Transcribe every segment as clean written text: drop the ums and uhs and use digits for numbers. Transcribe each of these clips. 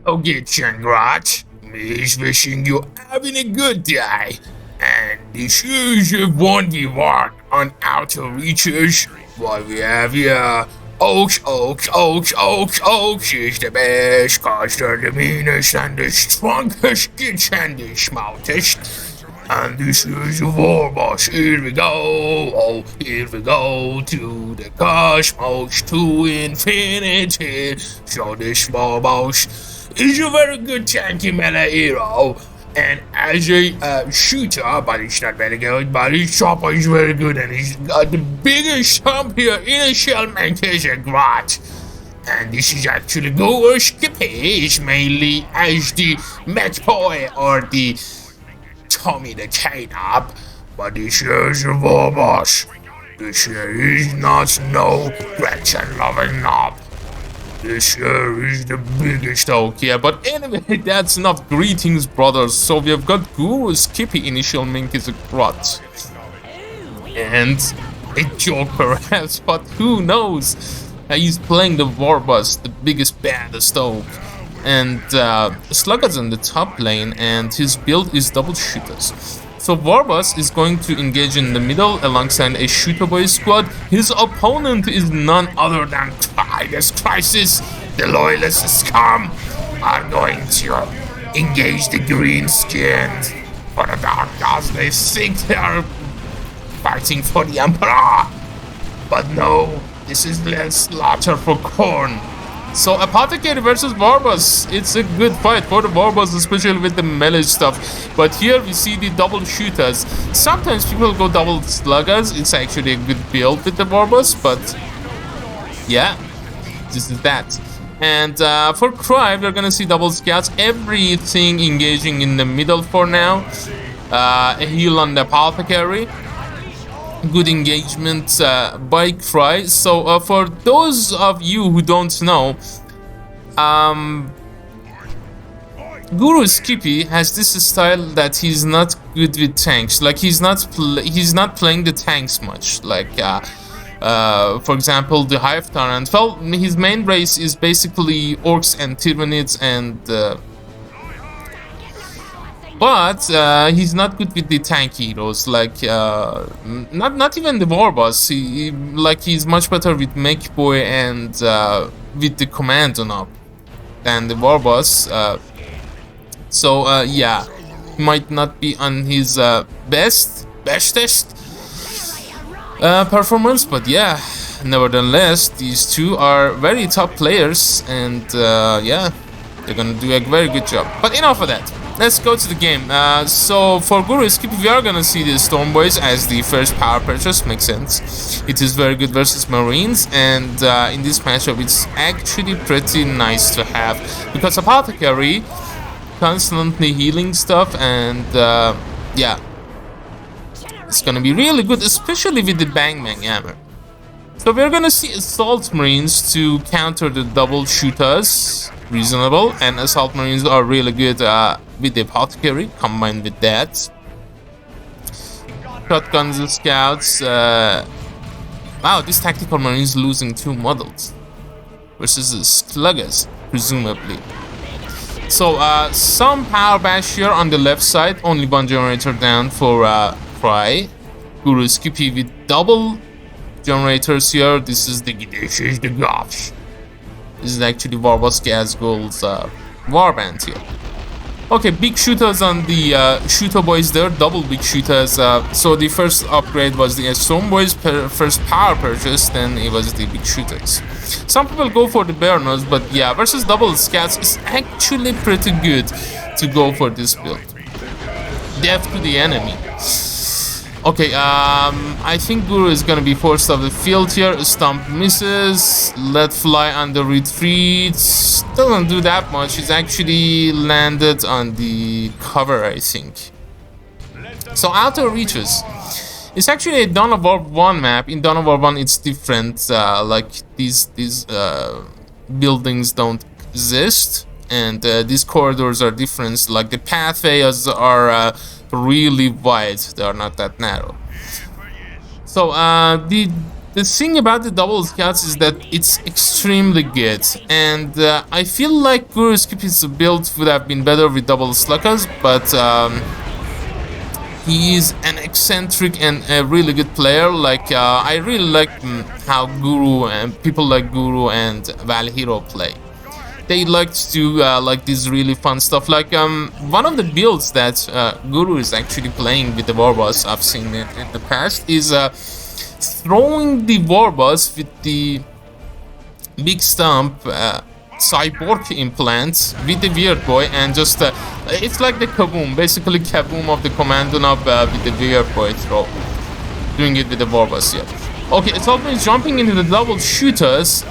Okay, Changrat, me is wishing you having a good day. And this is a 1v1 on outer reaches. What we have here, Oaks is the best, cause they're the meanest and the strongest kids and the smartest. And this is a war boss. Here we go. Oh, here we go to the cosmos, to infinity. So this war boss is a very good tanky melee hero. And as a shooter, but he's not very good, but his chopper is very good, and he's got the biggest thumb here in a shellmate is a grat. And this is actually GruruSkippy. He's mainly as the Met Boy or the Tommy the K-Up, but this here is a war boss. This here is not no Gretchen loving knob. This here is the biggest oak, yeah, but anyway, that's enough. Greetings, brothers. So we have got GruruSkippy, initial mink is a grot. And a joke perhaps, but who knows? He's playing the Warboss, the biggest, baddest oak. And Slugger's in the top lane, and his build is double shooters. So Warboss is going to engage in the middle alongside a shooter boy squad. His opponent is none other than Tiger's Crisis. The loyalist scum are going to engage the green skins for the dark gods. They think they are fighting for the Emperor, but no, this is the slaughter for corn. So Apothecary versus Warboss, it's a good fight for the Warboss, especially with the melee stuff. But here we see the double shooters. Sometimes people go double sluggers. It's actually a good build with the Warboss, but yeah, this is that. And for Cry, we're gonna see double scouts, everything engaging in the middle for now. A heal on the Apothecary. Good engagement by Cry. So for those of you who don't know, GruruSkippy has this style that he's not good with tanks. Like he's not playing the tanks much. Like for example, the Hive Tyrant. Well, his main race is basically orcs and Tyranids and but he's not good with the tank heroes, like not even the Warboss. He's much better with Mech Boy and with the Commando knob than the Warboss. So yeah, he might not be on his bestest performance, but yeah, nevertheless, these two are very top players, and yeah, they're gonna do a very good job. But enough of that. Let's go to the game. So for GruruSkippy, we are gonna see the Storm Boys as the first power purchase. Makes sense. It is very good versus Marines, and in this matchup, it's actually pretty nice to have because Apothecary constantly healing stuff, and yeah, it's gonna be really good, especially with the Bang Bang Hammer. So we're gonna see Assault Marines to counter the double shooters. Reasonable, and Assault Marines are really good with the Apothecary combined with that. Shotguns and Scouts. Wow, this Tactical Marine is losing 2 models versus the Sluggers, presumably. So some power bash here on the left side, only 1 generator down for Cry. GruruSkippy with double generators here. This is the gosh. This is actually Warboss Gazgul's warband here. Okay, big shooters on the shooter boys there, double big shooters. So the first upgrade was the Storm Boys first power purchase, then it was the big shooters. Some people go for the Bear Nose, but yeah, versus double scouts is actually pretty good to go for this build. Death to the enemy. Okay, I think Guru is gonna be forced off the field here. Stomp misses. Let fly on the retreat. Doesn't do that much. He's actually landed on the cover, I think. So outer reaches. It's actually a Dawn of War 1 map. In Dawn of War 1, it's different. Like these buildings don't exist, and these corridors are different. Like the pathways are really wide, they are not that narrow. So the the thing about the double scouts is that it's extremely good, and I feel like GruruSkippy's build would have been better with double sluggers, but he is an eccentric and a really good player. Like I really like how Guru and people like Guru and Valhero play. They like to do like this really fun stuff. Like one of the builds that Guru is actually playing with the Warboss, I've seen it in the past, is throwing the Warboss with the big stump cyborg implants with the weird boy, and just it's like the kaboom, basically kaboom of the command knob with the weird boy throw, doing it with the Warboss. Yeah. Okay, Assault Marines jumping into the double shooters.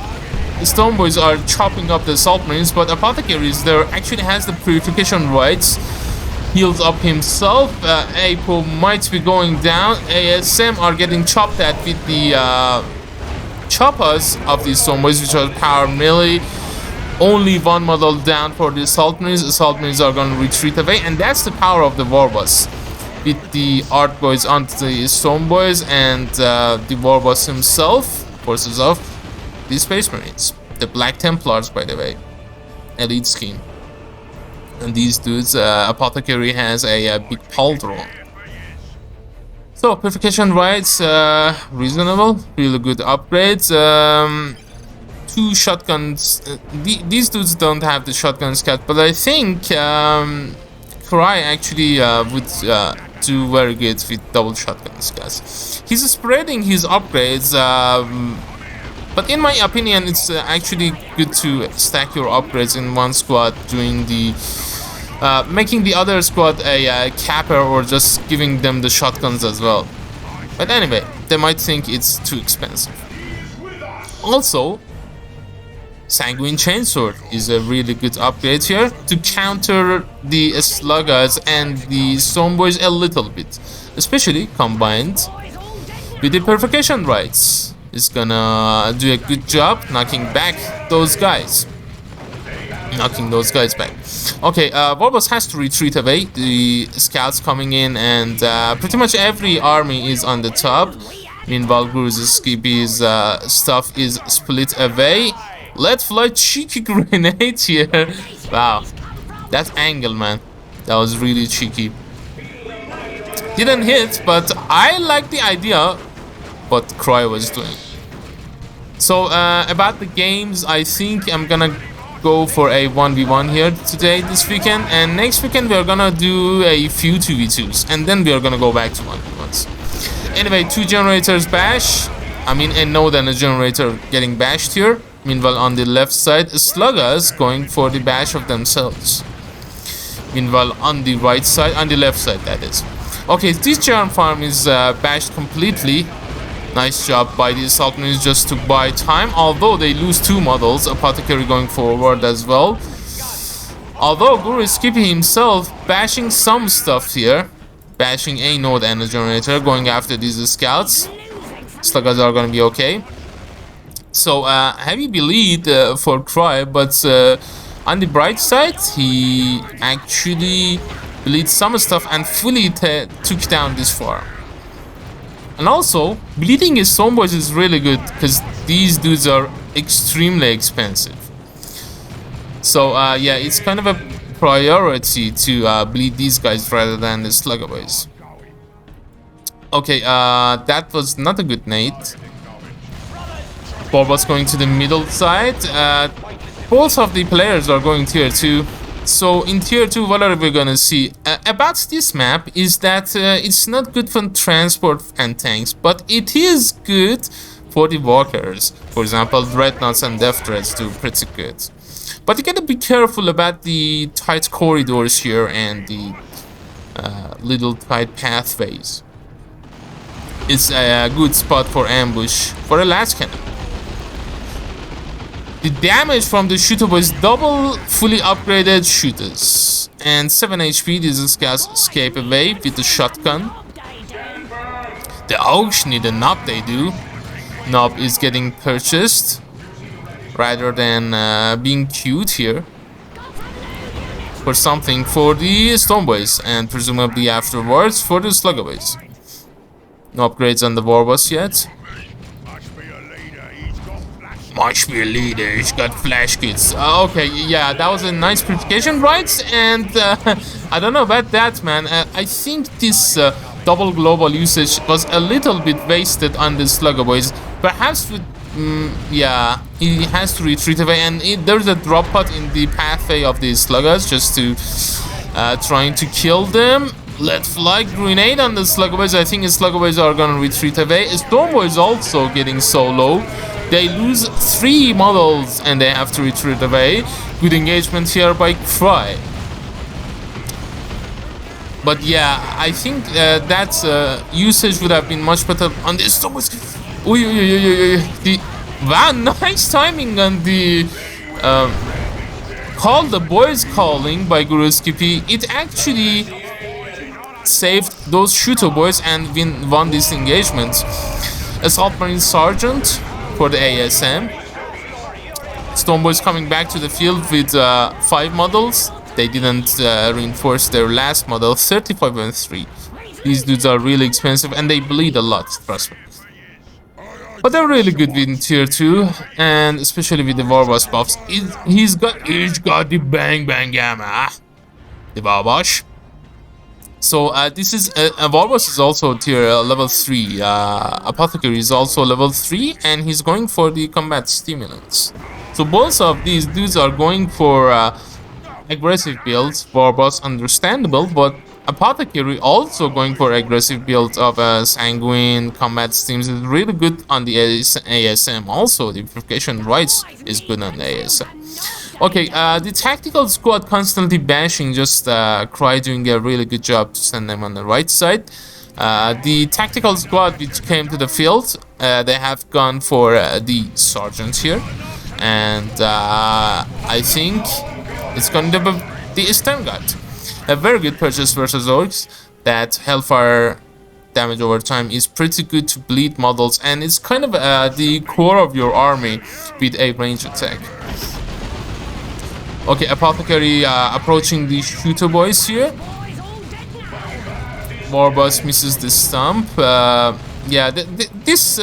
The Stone Boys are chopping up the Assault Marines, but Apothecaries there actually has the purification rights. Heals up himself. Apo might be going down. ASM are getting chopped at with the choppers of these Stone Boys, which are power melee. Only one model down for the Assault Marines. Assault Marines are going to retreat away, and that's the power of the Warboss. With the Art Boys onto the Stone Boys, and the Warboss himself, forces off the Space Marines. The Black Templars, by the way. Elite scheme. And these dudes, Apothecary has a big pauldron. So, purification rights, reasonable. Really good upgrades. 2 shotguns. These dudes don't have the shotgun scout, but I think Cry actually would do very good with double shotgun scouts. He's spreading his upgrades, but in my opinion, it's actually good to stack your upgrades in one squad, doing the making the other squad a capper, or just giving them the shotguns as well. But anyway, they might think it's too expensive. Also, Sanguine Chainsword is a really good upgrade here to counter the sluggers and the Stoneboys a little bit, especially combined with the Purification Rights. It's gonna do a good job knocking back those guys. Knocking those guys back. Okay, Warboss has to retreat away. The scouts coming in, and pretty much every army is on the top. Meanwhile, GruruSkippy's stuff is split away. Let fly cheeky grenade here. Wow, that angle, man, that was really cheeky. Didn't hit, but I like the idea what Cry was doing. So about the games, I think I'm gonna go for a 1v1 here today, this weekend, and next weekend we're gonna do a few 2v2s, and then we're gonna go back to 1v1s. Anyway, 2 generators bash. I mean, a node and a generator getting bashed here. Meanwhile, on the left side, sluggers going for the bash of themselves. Meanwhile, on the right side, on the left side, that is. Okay, this German farm is bashed completely. Nice job by the Assault Marines just to buy time, although they lose 2 models. Apothecary going forward as well. Although GruruSkippy himself bashing some stuff here. Bashing a node and a generator, going after these scouts. Sluggers are gonna be okay. So, heavy bleed for Cry, but on the bright side, he actually bleeds some stuff and fully took down this farm. And also, bleeding his Stoneboys is really good, because these dudes are extremely expensive. So, yeah, it's kind of a priority to bleed these guys rather than the Slugger Boys. Okay, that was not a good nade. Warboss going to the middle side. Both of the players are going tier 2. So in tier 2, what are we gonna see? About this map is that it's not good for transport and tanks, but it is good for the walkers. For example, Dreadnoughts and Death Threats do pretty good. But you gotta be careful about the tight corridors here and the little tight pathways. It's a good spot for ambush for a last cannon. The damage from the shooter was double fully upgraded shooters. And 7 HP, these scouts escape away with the shotgun. The Augs need a knob, they do. Knob is getting purchased rather than being queued here for something for the Stoneboys, and presumably afterwards for the Slugger Boys. No upgrades on the Warboss yet. Must be a leader. He's got flash kits. Okay, yeah, that was a nice purification, right? And I don't know about that, man. I think this double global usage was a little bit wasted on the Slugger boys. Perhaps with, yeah, he has to retreat away, and there's a drop pod in the pathway of the Sluggers just to trying to kill them. Let fly grenade on the Slugger boys. I think the Slugger boys are gonna retreat away. Storm boys also getting so low. They lose 3 models and they have to retreat away. Good engagement here by Cry. But yeah, I think that usage would have been much better on this. Storm boys. Wow, nice timing on the call, the boys calling by GruruSkippy. It actually saved those shooter boys and won this engagement. Assault Marine Sergeant for the ASM. Storm boys coming back to the field with 5 models. They didn't reinforce their last model, 35 and 3. These dudes are really expensive and they bleed a lot, trust me. But they're really good with tier 2, and especially with the Warboss buffs. He's got the bang bang gamma. The Warboss. So this is Warboss is also tier level 3. Apothecary is also level 3, and he's going for the combat stimulants. So both of these dudes are going for aggressive builds. Warboss understandable, but Apothecary also going for aggressive build of sanguine combat stims is really good on the ASM. Also the purification rights is good on the ASM. Okay, the tactical squad constantly bashing, just Cry doing a really good job to send them on the right side. The tactical squad which came to the field, they have gone for the sergeant here, and I think it's going to be the Stern God. A very good purchase versus Orcs. That Hellfire damage over time is pretty good to bleed models, and it's kind of the core of your army with a range attack. Okay, Apothecary approaching the shooter boys here. Warboss misses the stump. Yeah, this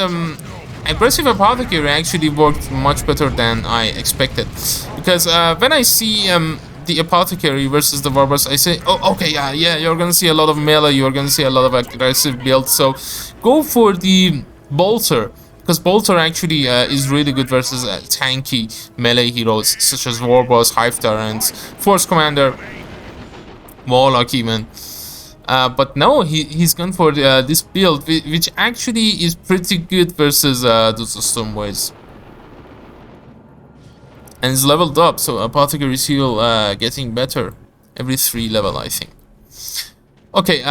aggressive Apothecary actually worked much better than I expected. Because when I see the Apothecary versus the Warboss, I say, oh, okay, yeah, you're gonna see a lot of melee, you're gonna see a lot of aggressive builds. So go for the Bolter. Because Bolter actually is really good versus tanky melee heroes such as Warboss, Hive Tyrant, Force Commander, Warlock even. But no, he's gone for this build, which actually is pretty good versus those Storm boys. And it's leveled up, so Apothecary heal getting better every 3 level, I think. Okay,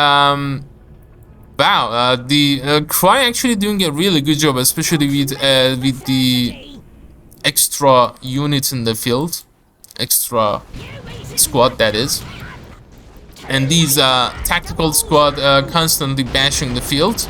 wow, the Cry actually doing a really good job, especially with the extra units in the field, extra squad that is, and these tactical squad constantly bashing the field.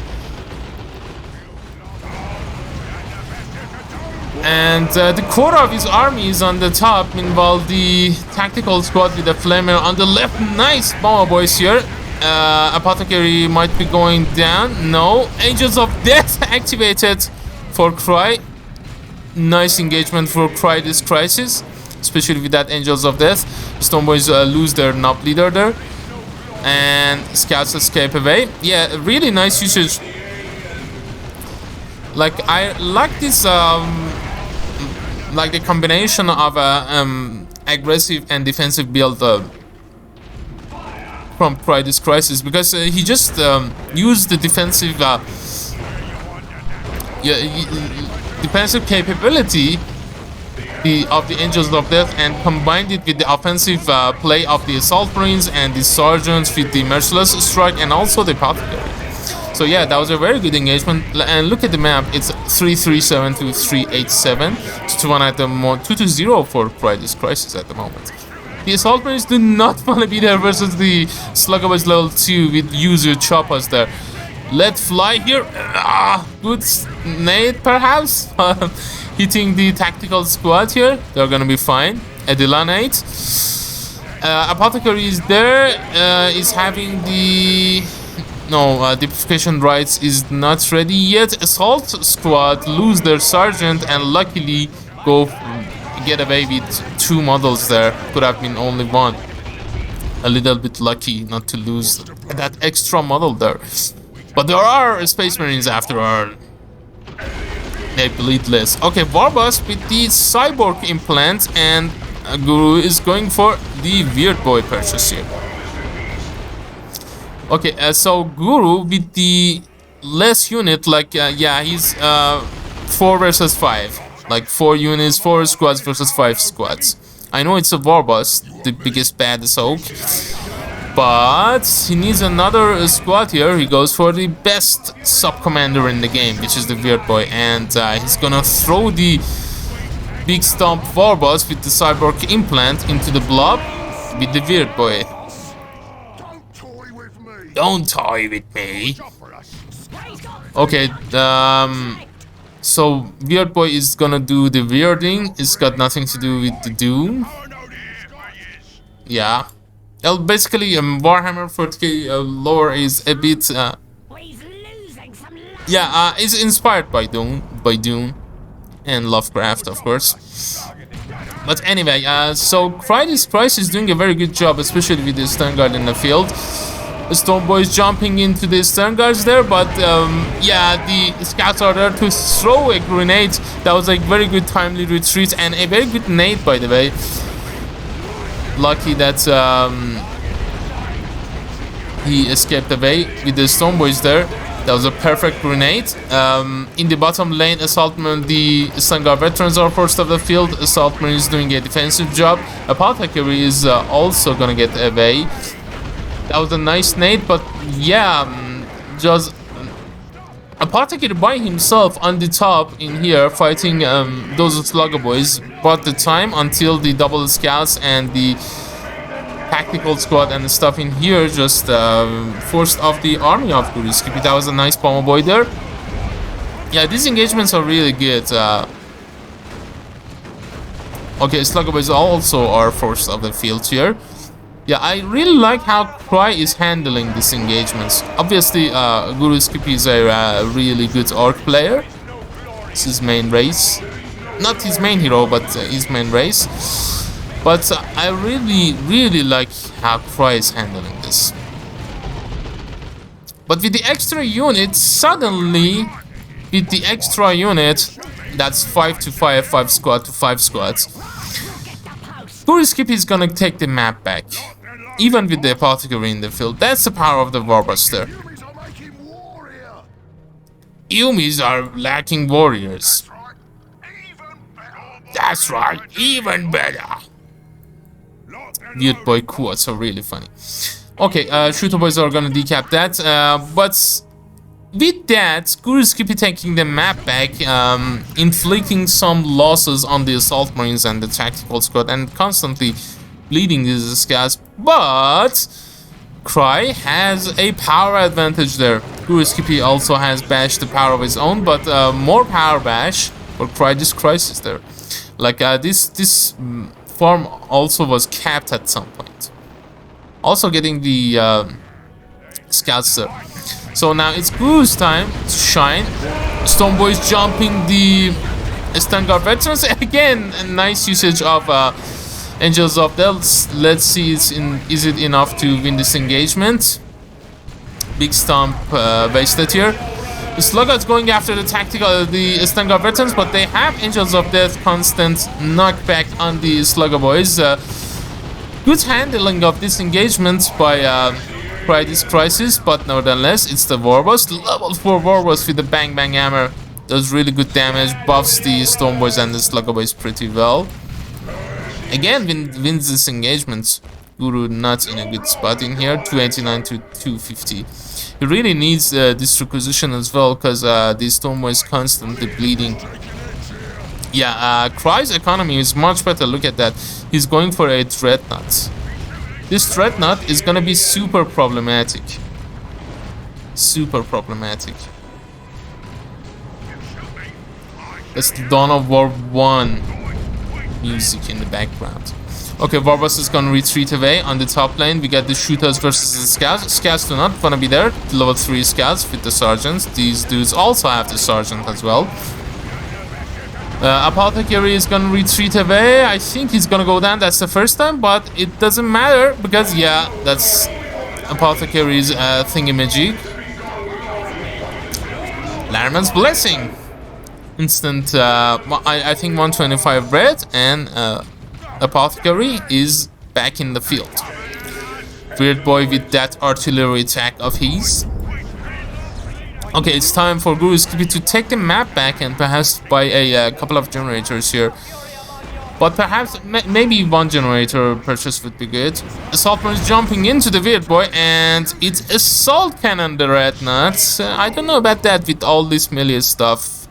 And the core of his army is on the top. Meanwhile, the tactical squad with the flamer on the left. Nice bomber boys here. Apothecary might be going down. No. Angels of Death activated for Cry. Nice engagement for Cry this crisis, especially with that Angels of Death. Storm boys lose their knob leader there, and scouts escape away. Yeah, really nice usage. Like, I like this like the combination of aggressive and defensive build from Cry this crisis, because he just used the defensive defensive capability of the Angels of Death and combined it with the offensive play of the Assault Marines and the Sergeants with the Merciless Strike and also the Apothecary. So yeah, that was a very good engagement. And look at the map, it's 337 to 387 to 1 at the moment, 220 for Cry this crisis at the moment. The Assault Marines do not want to be there versus the Slugger Boys level 2 with user choppers there. Let fly here. Good nade perhaps. Hitting the tactical squad here. They're gonna be fine. Adila nade. Apothecary is there. Is having the... No, Depification Rights is not ready yet. Assault Squad lose their sergeant and luckily get away with 2 models there. Could have been only 1. A little bit lucky not to lose that extra model there. But there are Space Marines after all. They bleed less. Okay, Warboss with the Cyborg implant, and Guru is going for the Weird Boy purchase here. Okay, so Guru with the less unit, like, yeah, he's 4 versus 5. Like 4 units, 4 squads versus 5 squads. I know it's a Warboss, the biggest baddest oak. But he needs another squad here. He goes for the best sub-commander in the game, which is the Weird Boy. And he's gonna throw the Big Stomp Warboss with the Cyborg implant into the blob with the Weird Boy. Don't toy with me. Okay, so Weird Boy is gonna do the weirding. It's got nothing to do with the Doom. Yeah. Well, basically, Warhammer 40k lore is a bit, yeah, it's inspired by Doom, and Lovecraft, of course. But anyway, so Christ is doing a very good job, especially with the Stern Guard in the field. Stormboy is jumping into the Stern Guards there, but yeah, the scouts are there to throw a grenade. That was a very good timely retreat and a very good nade, by the way. Lucky that he escaped away with the Stormboys there. That was a perfect grenade. In the bottom lane, Assaultman, the Stern Guard veterans are first of the field. Assaultman is doing a defensive job. Apothecary is also gonna get away. That was a nice nade, but yeah, just Apothecary by himself on the top in here fighting those Slugger boys. But the time until the double scouts and the tactical squad and the stuff in here just forced off the army of GruruSkippy. That was a nice pommel boy there. Yeah, these engagements are really good. Okay, Slugger boys also are forced off the field here. Yeah, I really like how Cry is handling these engagements. Obviously, GruruSkippy is a really good orc player. It's his main race. Not his main hero, but his main race. But I really like how Cry is handling this. But with the extra unit, suddenly, with the extra unit, that's 5 to 5, 5 squad to 5 squads. GruruSkippy is gonna take the map back. Even with the Apothecary in the field. That's the power of the Warbuster. Yumis are lacking warriors. That's right, even better. Weird Boy quotes are really funny. Okay, Shooter Boys are gonna decap that. But with that, GruruSkippy taking the map back, inflicting some losses on the Assault Marines and the Tactical Squad, and constantly bleeding these scouts. But Cry has a power advantage there. GruruSkippy also has Bash, the power of his own, but more power Bash for Cry this crisis there. Like this farm also was capped at some point. Also getting the scouts there. So now it's Guru's time to shine. Stormboy's jumping the Stern Guard veterans. Again, a nice usage of Angels of Death. Let's see, is it enough to win this engagement? Big Stomp wasted here. The Sluggards going after the Stern Guard veterans, but they have Angels of Death constant knockback on the Slugger boys. Good handling of this engagement by this crisis, but nevertheless, it's the Warboss. Level 4 Warboss with the Bang Bang Hammer does really good damage, buffs the Stormboys and the Slugger boys pretty well. Again, wins this engagement. Guru not in a good spot in here, 289 to 250. He really needs this requisition as well, because the Stormboy is constantly bleeding. Yeah, Cry's economy is much better. Look at that. He's going for a Dreadnought. This Dreadnought is gonna be super problematic. Super problematic. That's the Dawn of War 1 music in the background. Okay, Warbus is gonna retreat away. On the top lane, we got the shooters versus the scouts. Scouts do not wanna be there. Level 3 scouts with the sergeants. These dudes also have the sergeant as well. Apothecary is gonna retreat away. I think he's gonna go down. That's the first time, but it doesn't matter because, yeah, that's Apothecary's thingamajig. Lariman's Blessing. Instant, I think 125 red, and Apothecary is back in the field. Weird boy with that artillery attack of his. Okay, it's time for GruruSkippy to take the map back and perhaps buy a couple of generators here. But perhaps, maybe one generator purchase would be good. Assault man is jumping into the weird boy, and it's assault cannon the red nuts. I don't know about that with all this melee stuff.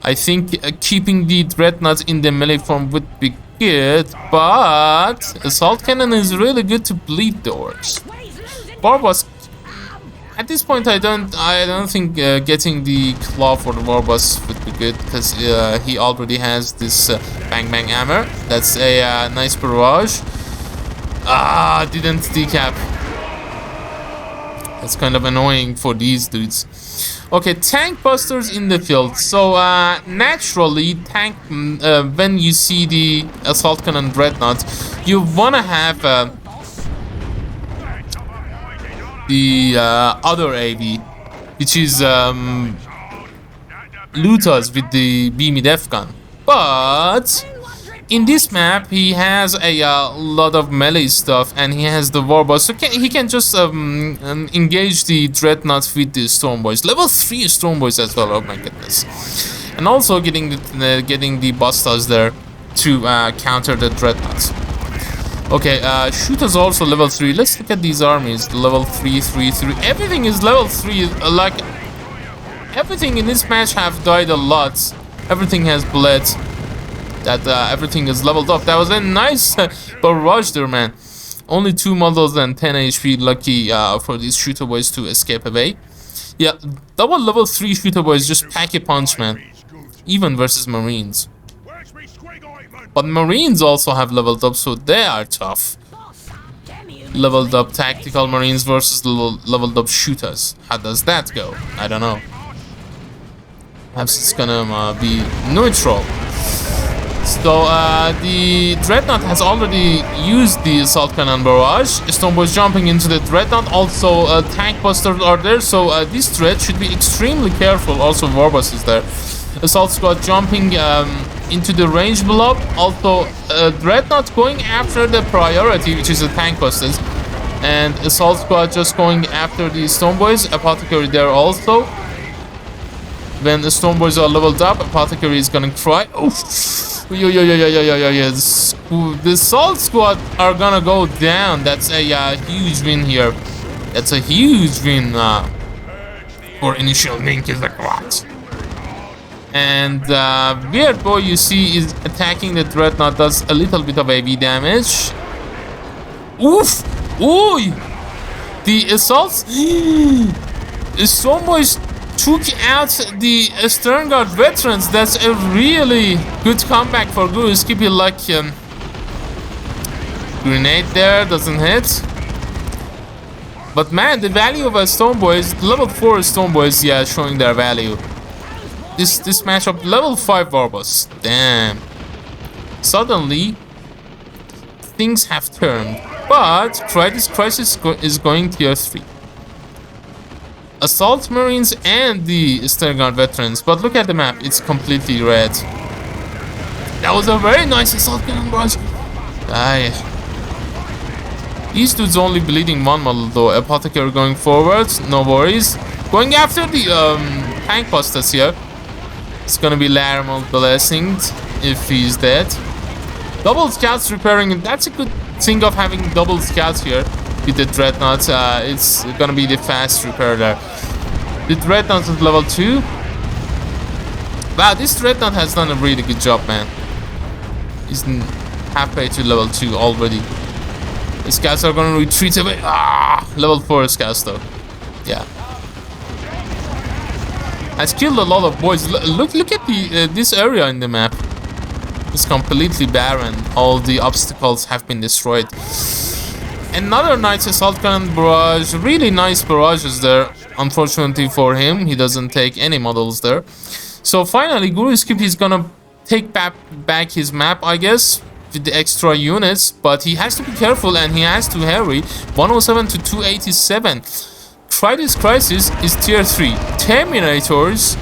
I think keeping the dreadnoughts in the melee form would be good, but assault cannon is really good to bleed the orcs. Warbus, at this point, I don't think getting the claw for the Warbus would be good because he already has this bang bang hammer. That's a nice barrage. Didn't decap. That's kind of annoying for these dudes. Okay, tank busters in the field. So naturally, tank when you see the assault cannon dreadnought, you wanna have the other AV, which is Lutas with the beamy def gun. But in this map, he has a lot of melee stuff, and he has the Warbus, so he can just engage the dreadnoughts with the Stormboys. Level 3 Stormboys as well. Oh my goodness! And also getting the Bastas there to counter the dreadnoughts. Okay, shooters also level 3. Let's look at these armies. Level 3, 3, 3. Everything is level 3. Like everything in this match have died a lot. Everything has bled. That everything is leveled up. That was a nice barrage there, man. Only 2 models and 10 HP. Lucky for these shooter boys to escape away. Yeah, double level 3 shooter boys just pack a punch, man. Even versus Marines. But Marines also have leveled up, so they are tough. Leveled up tactical Marines versus leveled up shooters. How does that go? I don't know. Perhaps it's gonna be neutral. So the Dreadnought has already used the Assault Cannon Barrage. Stormboys jumping into the Dreadnought. Also tank busters are there, so this threat should be extremely careful. Also Warbus is there. Assault Squad jumping into the range blob. Also Dreadnought going after the priority, which is the tank busters. And Assault Squad just going after the Stormboys. Apothecary there also. When the Stormboys are leveled up, Apothecary is gonna cry. Oof. The Assault Squad are gonna go down. That's a huge win here. That's a huge win for initial link is like what? And Weird Boy, you see, is attacking the Dreadnought. Does a little bit of AV damage. Oof! Ooh! The assaults. The Stormboys took out the Stern Guard veterans. That's a really good comeback for GruruSkippy. Like grenade there doesn't hit. But man, the value of a Stormboys, level 4 Stormboys, yeah, showing their value. This matchup, level 5 Warbus. Damn. Suddenly, things have turned. But Crisis is going tier 3. Assault Marines and the Stern Guard veterans. But look at the map, it's completely red. That was a very nice assault cannon barrage. These dudes only bleeding one model though. Apothecary going forward, no worries. Going after the tank busters here. It's gonna be Larimal Blessing if he's dead. Double scouts repairing. That's a good thing of having double scouts here with the Dreadnought. It's gonna be the fast repair there. The Dreadnought is level 2. Wow, this Dreadnought has done a really good job, man. He's halfway to level 2 already. The scouts are gonna retreat away. Level 4 scouts though. Yeah. Has killed a lot of boys. Look at the this area in the map. is completely barren. All the obstacles have been destroyed. Another nice assault cannon barrage. Really nice barrages there. Unfortunately for him, he doesn't take any models there. So finally, GruruSkippy is gonna take back his map, I guess, with the extra units. But he has to be careful and he has to hurry. 107 to 287. Try this crisis is tier 3. Terminators,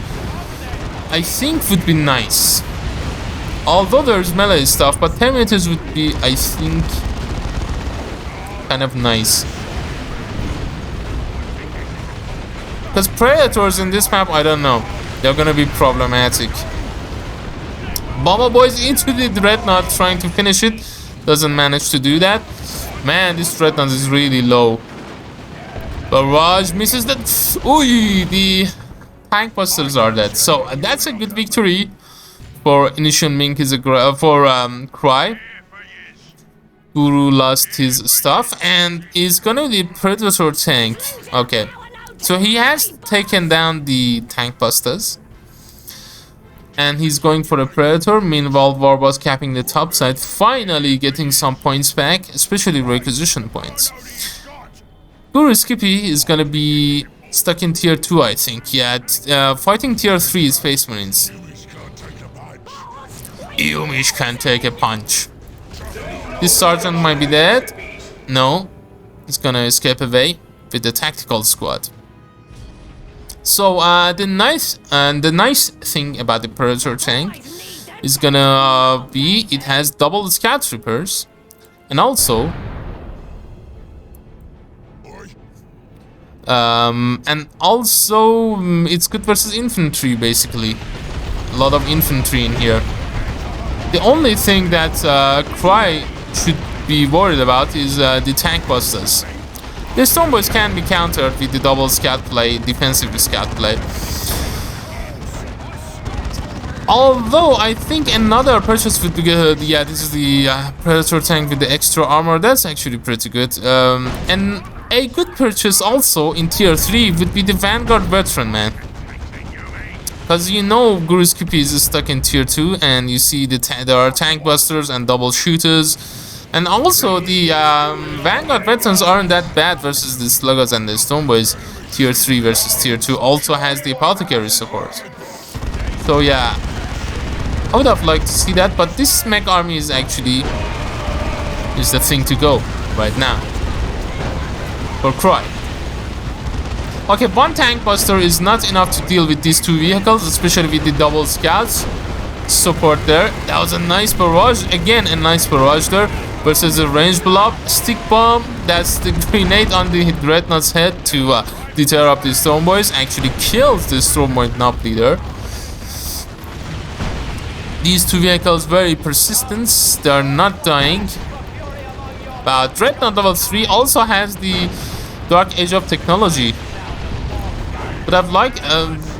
I think, would be nice. Although there's melee stuff, but Terminators would be, I think, kind of nice. Because Predators in this map, I don't know. They're gonna be problematic. Bomber Boys into the Dreadnought trying to finish it. Doesn't manage to do that. Man, this Dreadnought is really low. Barrage misses that. Ooh, the tank busters are dead. So that's a good victory for Initial Mink is a for Cry. Guru lost his stuff and is gonna be Predator tank. Okay, so he has taken down the tank busters and he's going for a Predator. Meanwhile, Warboss capping the top side, finally getting some points back, especially requisition points. GruruSkippy is gonna be stuck in tier 2, I think. Yeah, fighting tier 3 is Space Marines. Yumish can take a punch. This sergeant might be dead. No, he's gonna escape away with the tactical squad. So the nice thing about the Predator tank is gonna be it has double scout troopers, and also it's good versus infantry. Basically, a lot of infantry in here. The only thing that Cry should be worried about is the tank busters. The Stormboys can be countered with the double scout play, defensive scout play. Although I think another purchase would be good. Yeah, this is the Predator tank with the extra armor. That's actually pretty good. And a good purchase also in tier 3 would be the Vanguard Veteran, man. Because you know GruruSkippy is stuck in tier 2 and you see there are tank busters and double shooters. And also the Vanguard Veterans aren't that bad versus the Sluggers and the Stormboys. Tier 3 versus tier 2 also has the Apothecary support. So yeah, I would have liked to see that, but this mech army is actually the thing to go right now for Cry. Okay, one tank buster is not enough to deal with these two vehicles, especially with the double scouts support there. That was a nice barrage. Again, a nice barrage there versus a range blob. Stick bomb, that's the grenade on the Dreadnought's head to deter up the Stormboys. Actually kills the Stormboy knob leader. These two vehicles very persistent. They are not dying. But Dreadnought level 3 also has the Dark Age of Technology. But I've liked,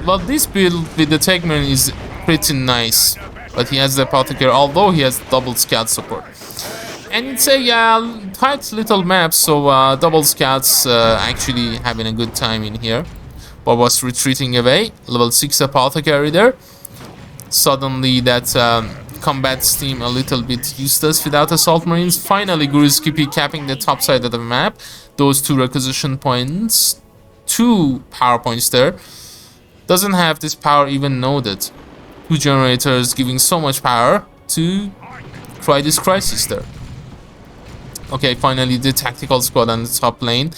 well, this build with the Tegman is pretty nice. But he has the Apothecary, although he has double scout support. And it's a tight little map, so double scouts actually having a good time in here. Bob was retreating away. Level 6 Apothecary there. Suddenly that combat steam a little bit useless without Assault Marines. Finally, GruruSkippy capping the top side of the map. Those two requisition points. 2 power points there. Doesn't have this power even noded. 2 generators giving so much power to try this crisis there. Okay, finally the tactical squad on the top lane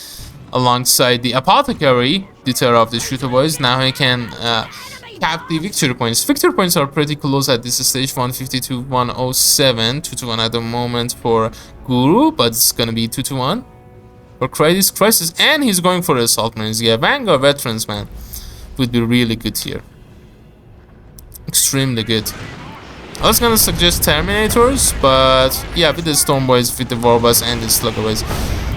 alongside the Apothecary, deter of the shooter boys. Now he can cap the victory points. Victory points are pretty close at this stage, 152, 107, 2-1 at the moment for Guru, but it's gonna be 2-1 for Crisis, and he's going for Assault Marines. Yeah, Vanguard Veterans, man, would be really good here. Extremely good. I was gonna suggest Terminators, but yeah, with the Stormboys, with the Warboss and the Slugger Boys,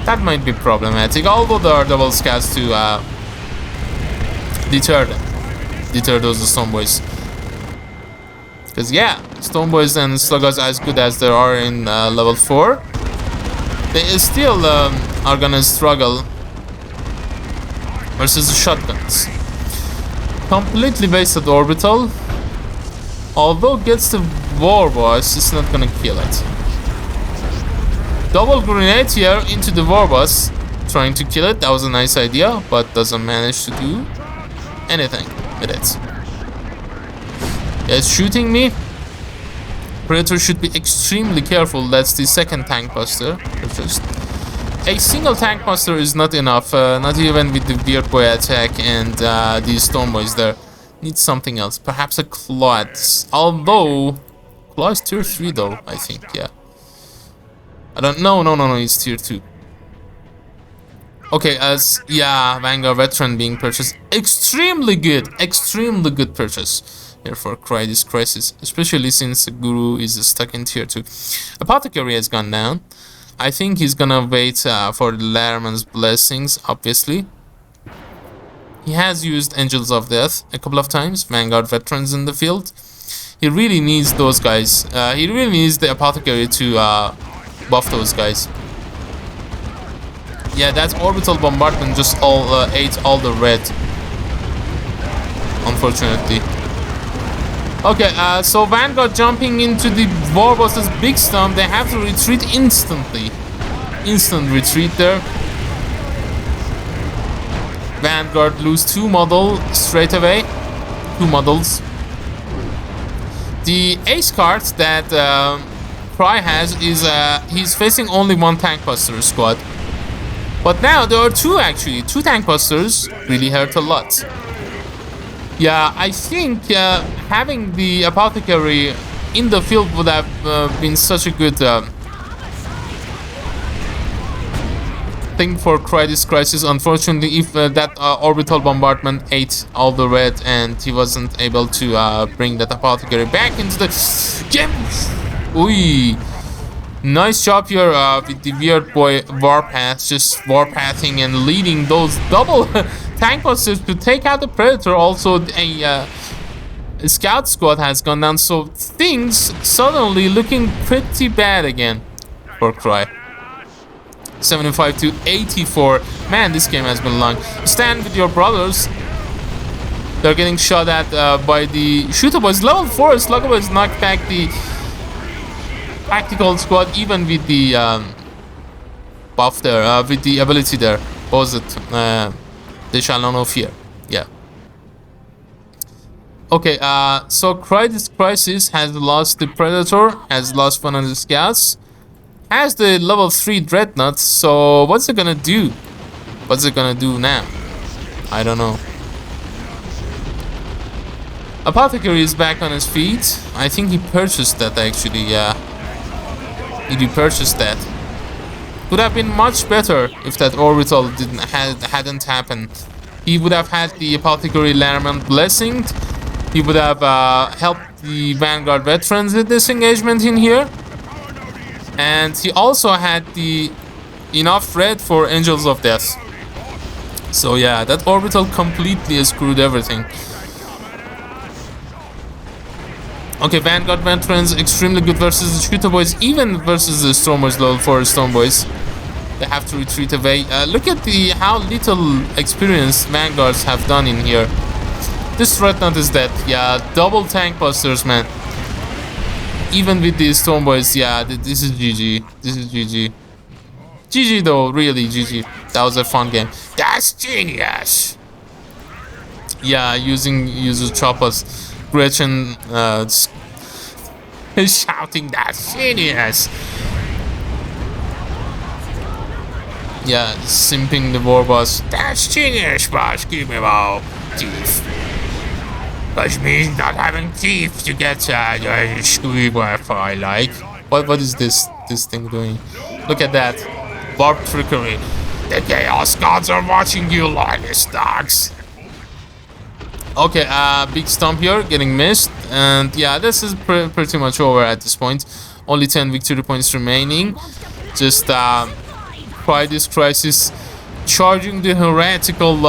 that might be problematic. Although there are double scouts to deter those Stormboys. Because yeah, Stormboys and Sluggers as good as they are in level 4, they still are gonna struggle versus the shotguns. Completely wasted orbital. Although gets the war boss, it's not gonna kill it. Double grenade here into the war boss, trying to kill it. That was a nice idea, but doesn't manage to do anything with it. It's shooting me. Predator should be extremely careful. That's the second tank buster. Just a single tank buster is not enough, not even with the weird boy attack and the storm boys there. Need something else, perhaps a Claw. Although Claw is tier 3 though, I think. Yeah, I don't know. No, it's tier 2. Okay, yeah, Vanguard Veteran being purchased. Extremely good purchase here for this crisis, especially since Guru is stuck in tier 2. Apothecary has gone down. I think he's gonna wait for the Latterman's blessings, obviously. He has used Angels of Death a couple of times, Vanguard Veterans in the field. He really needs those guys. He really needs the Apothecary to buff those guys. Yeah, that Orbital Bombardment just ate all the red, unfortunately. Okay, so Vanguard jumping into the war boss's big stomp. They have to retreat instantly. Instant retreat there. Vanguard lose 2 models straight away. 2 models. The ace card that Cry has is he's facing only 1 tank buster squad. But now there are 2 actually. 2 tank busters really hurt a lot. Yeah, I think having the Apothecary in the field would have been such a good thing for this crisis. Unfortunately, if that Orbital Bombardment ate all the red and he wasn't able to bring that Apothecary back into the game. Ooh, nice job here with the weird boy Warpath, just warpathing and leading those double tank busters to take out the Predator. Also, a scout squad has gone down, so things suddenly looking pretty bad again for Cry. 75 to 84. Man, this game has been long. Stand with your brothers. They're getting shot at by the shooter boys. Level 4 Slugger boys knocked back the tactical squad, even with the buff there, with the ability there. What was it? They shall know no fear. Yeah. Okay, so this crisis has lost the Predator, has lost one of the scouts, has the level 3 Dreadnought, so what's it gonna do? What's it gonna do now? I don't know. Apothecary is back on his feet. I think he purchased that actually, yeah. He repurchased that. Would have been much better if that orbital hadn't happened. He would have had the Apothecary Latterman blessing. He would have helped the Vanguard Veterans with this engagement in here. And he also had the enough red for Angels of Death. So yeah, that orbital completely screwed everything. Okay, Vanguard Veterans extremely good versus the Shooter Boys, even versus the Stormers level 4 Storm Boys. They have to retreat away. Look at how little experience Vanguards have done in here. This Dreadnought is dead. Yeah, double tank busters, man. Even with the Storm Boys, yeah, this is GG. This is GG. GG though, really GG. That was a fun game. That's genius. Yeah, using choppers. Gretchen is shouting that's genius. Yeah, simping the war boss. That's genius, boss. Give me more teeth. Which means not having teeth to get screw whatever I like. What is this thing doing? Look at that. Warp trickery. The Chaos Gods are watching you, lawless dogs. Okay, big stomp here, getting missed. And yeah, this is pretty much over at this point. Only 10 victory points remaining. Just try this crisis. Charging the heretical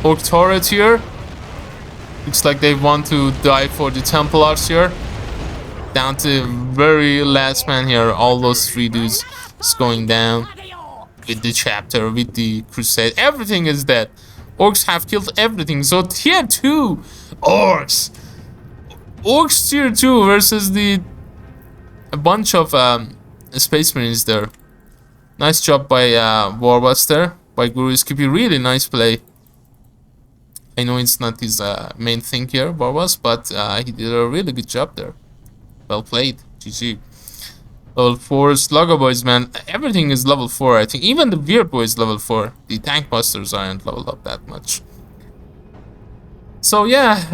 Orc turret here. Looks like they want to die for the Templars here. Down to very last man here. All those 3 dudes is going down. With the chapter, with the crusade. Everything is dead. Orcs have killed everything. So tier 2 Orcs. Orcs tier 2 versus the a bunch of Space Marines there. Nice job by Warbuster, by GruruSkippy. Really nice play. I know it's not his main thing here, Warbus, but he did a really good job there. Well played. GG. Level 4 Slugger Boys, man. Everything is level 4, I think. Even the Weird Boys level 4. The Tank Busters aren't leveled up that much. So yeah,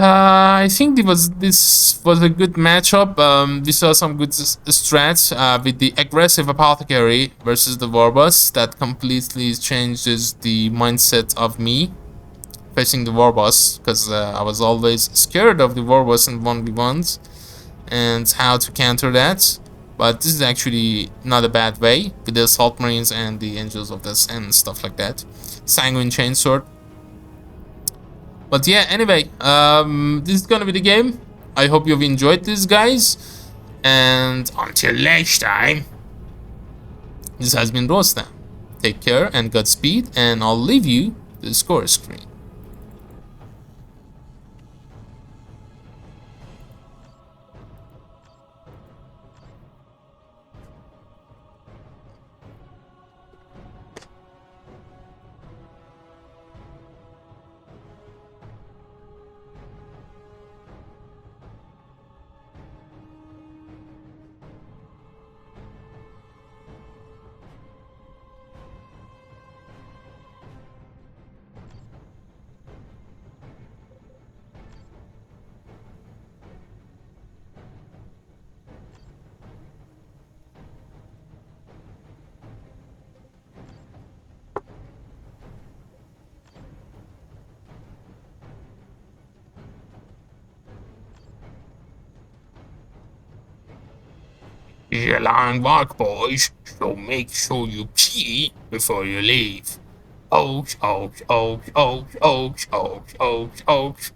I think this was a good matchup. We saw some good strats with the aggressive Apothecary versus the Warbus. That completely changes the mindset of me facing the Warbus, because I was always scared of the Warbus in 1v1s and how to counter that. But this is actually not a bad way with the Assault Marines and the Angels of Death and stuff like that. Sanguine Chainsword. But yeah, anyway, this is gonna be the game. I hope you've enjoyed this, guys. And until next time, this has been Rostam. Take care and Godspeed, and I'll leave you to the score screen. It's a long walk, boys, so make sure you pee before you leave. Oaks, oaks, oaks, oaks, oaks, oaks, oaks, oaks.